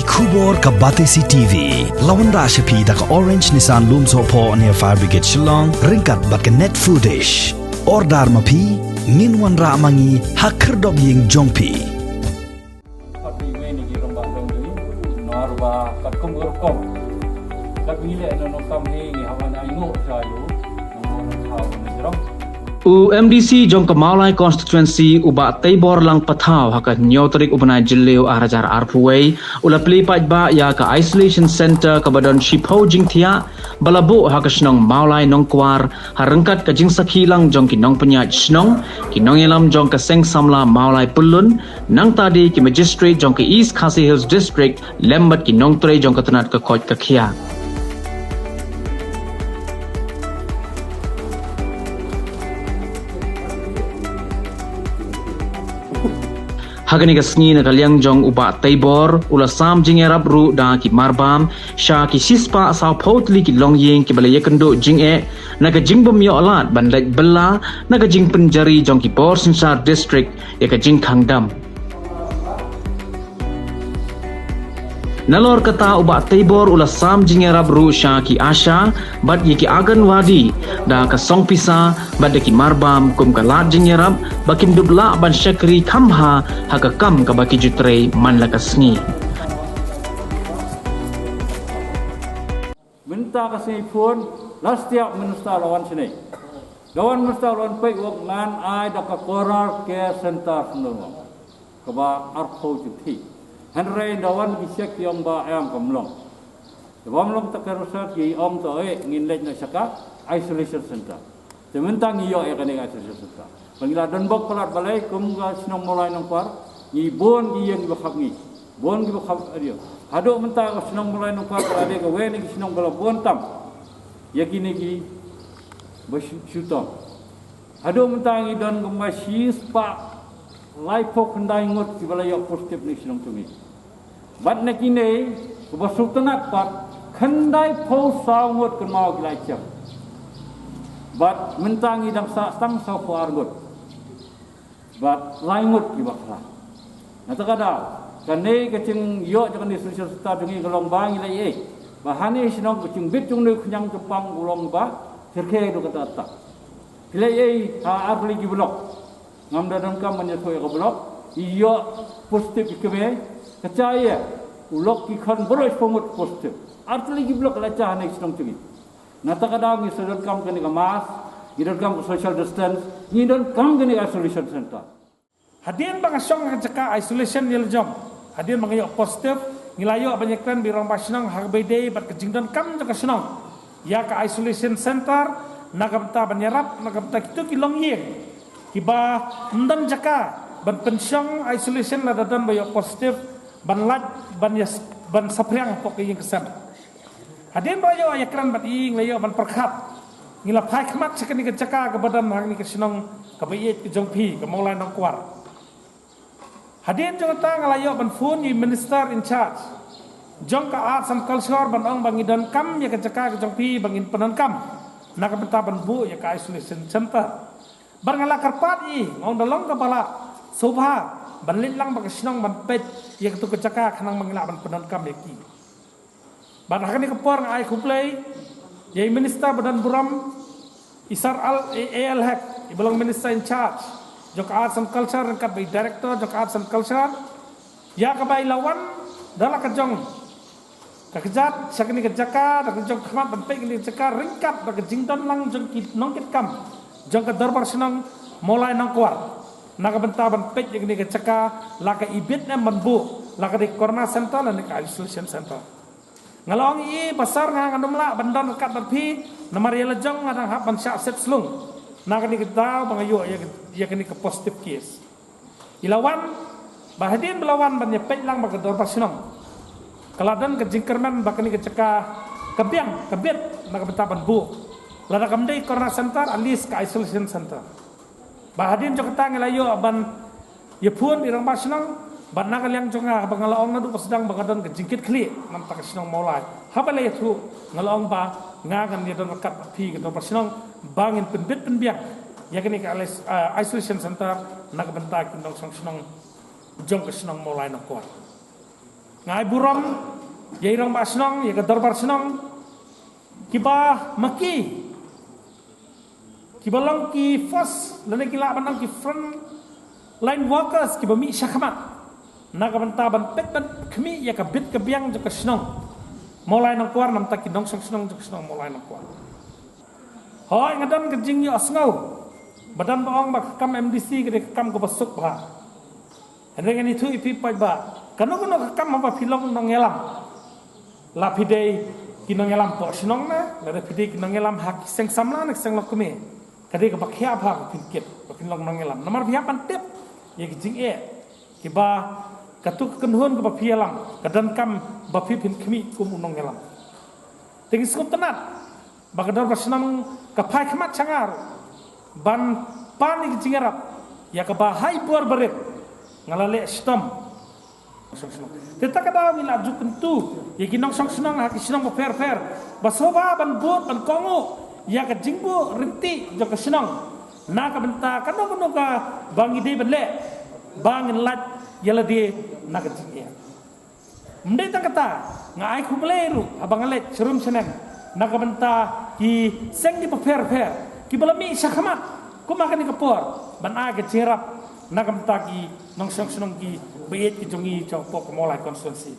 Kubor ka Batesi TV. Lawan Rashapi da ka Orange Nissan Loom Sopo near Fire Brigade Shillong. Ringkat bat ka net foodish. Ordar mapi. Minwan ra mangi hakir dog ying jongpi. Tapi ini di rumah dong ini. Narwa kat kumurkom. Kat bila eno kami hawan ayu sayu. Nong hawan jerong. UMDC jong ke Mawlai constituency uba Teiborlang Pathaw haka nyoterik ubanai jileu arajar arpuway ula pli pajba ya ka isolation center ka badan shipho jing thia balabu haka snong Mawlai Nongkwar harengkat ka jing sakhilang jong ki nong penyat snong ki nong elam jong ka seng samla Mawlai pulun nang tadi ki magistrate jong ke East Khasi Hills district lembat ki nong tre jong ka tenat ka khoj ka khia Hagani kasngi na kalyang jong uba Teibor ula sam jing erap ru da ki marbam sha ki sispa sa potli ki longyeng ki balaya kendo jing naga jing bom yo alat ban lek bella naga jing penjari jong ki Port Singsar district ya ka jing khangdam Nalor kata uba Teibor ula sam jing erap ru sha ki asha bat ye ki agan wadi da ka song pisa bat ki marbam kum ka lat jing erap bakim dubla ban syakri kamha haka kam ka baki jutre man la kasngi Minta kasih pun lastiak menusta lawan sini. Lawan menusta lawan pek wak man ai da ka korar care center semua. Kaba arpo juti. Henry lawan kisek yang ba ayam kamlong. Kamlong tak kerusat ki om to ngin lej na saka isolation center. Sementang iyo kan isolation center. Pangila donbok pelat balai kum ga sinong Mawlai Nongkwar ni bon gi yang bakap ni. Bon gi bakap adio. Hado mentang sinong Mawlai Nongkwar ade ka we ni sinong bala bon tam. Yakini gi besyutong. Hado mentang i don gumba sis pa laipok kendai ngot ki balai yok positif ni sinong tumi. Bat nakine kuba sultanat pat kendai po saw ngot kan mau gilai cem. Bat mentang i dang sang saw po argot. Bat laingut ki bakla. Natakada kanai kecing yo jangan di sosial sta dungi golong bang ilai bahane sinong kecing bit jung ne knyang Jepang golong ba terke do kata ta. Ilai ha arli ki blok. Ngam dadam kam menyetoi ka blok iyo positif ikbe kecaya ulok ki khan boros pomut positif. Arli ki blok lacah ne sinong tungi. Natakada ngi sedot kam kani ka mas Gidon kam social distance, gidon kam gini isolation center. Hadian bang asyong ngajaka isolation nil jom. Hadian bang ayok positif, ngilayo banyakkan birang pasinong hagbede bat kejingdon kam jaka sinong. Ya ka isolation center, nagamta banyarap, nagamta kitu kilong yeng. Kiba ndan jaka ban pensyong isolation ladadan bayok positif, ban lat ban sapriang pok yeng kesan. Hadian bang ayok ayakran bat ing layo ban perkhat. Ngila pai kemat sekali kecaka kepada orang ni kesenang kebayat ke jongpi ke Mawlai Nongkwar. Hadirin jangata ngalayo ban fun ni minister in charge. Jong ka arts and culture ban ong bangidan kam ya kecaka ke jongpi bangin penan kam. Nak benta ban bu ya ka isolation center. Bar ngala karpat i ngong dalong kepala sobha ban litlang bang kesenang ban pet ya ketu kecaka kanang mangila ban penan kam ya ki. Ban hakani kepor ngai kuplay Yai Minister Badan Buram Isar Al Haq Ibalang Minister in charge Jok Arts and Culture Rengkat by Director Jok Arts and Culture Ya kabay lawan Dala kajong Kakejat Syakini kejaka Dak jong khamat Bempek ini kejaka Ringkat Dak jingdon lang Jong nongkit kam Jong ke darbar senang Mawlai Nongkwar Naka benta bempek Yang ini kejaka Laka ibit na manbu Laka di Corona Center Dan di Isolation Center Ngalong i pasar nga ngamla bandan kat berpi namar yela jong ngadang hap ban syak set slung nakani kita bangayo ya kini ke positive case ilawan bahadin belawan ban nyepet lang bag dor pasinong kaladan ke jingkerman bakani ke ceka kebiang kebet nak betaban bu lada kamdei corona center alis ke isolation center bahadin jok tang ngelayo ban yepun irang pasinong ban nakal yang jonga bangalaong nadu pasedang bangadan ke jingkit kli nam tak sinong Mawlai habale tu ngalaong ba ngagan dia don rekat pi ke dor pasinong bangin penbit penbiak ya kini ke isolation center nak bentak kindong song sinong jong ke sinong Mawlai Nongkwar ngai buram ye rong ba snong ye ka darbar snong kiba maki kiba long ki first lene ki la ban ki front line workers kiba mi syakmat naga banta ban pet ban khmi ye ka bit ka biang jo ka snong Mawlai Nongkwar nam ta ki nong snong jo snong Mawlai Nongkwar hoi ngadan ka jing yo asngau badan baong ba kam MDC ke kam ko basuk ba heneng ni thu ipi pai ba kanu ka kam ba philong nong elam la phidei ki nong elam po snong na la phidei ki nong elam hak seng samla nak seng lokme kade ka bakhya ba pinket ba philong nong elam namar bia pan tep ye ki jing ki ba katuk kenhun ka ba phialam kadan kam ba phi phin khmi kum nong elam tengi skup tanat ba kadar ba snam ka phai khmat changar ban panik jingarap ya ka ba hai por baret ngalale stom teta kada min aju kentu ya ki nong song snong ha ki snong ba fer ba soba ban bot ban kongo ya ka jingbo rinti jo ka snong na ka benta kano ka bangi de ban le bangin lat yala de na ka jing mende ta kata ngai khumleru abang le serum seneng na ka benta ki seng di fer ki balami syakhamat ko makan ni kapor ban a ke cerap nagam tagi nong song snong ki beit ki jongi cho pok Mawlai constituency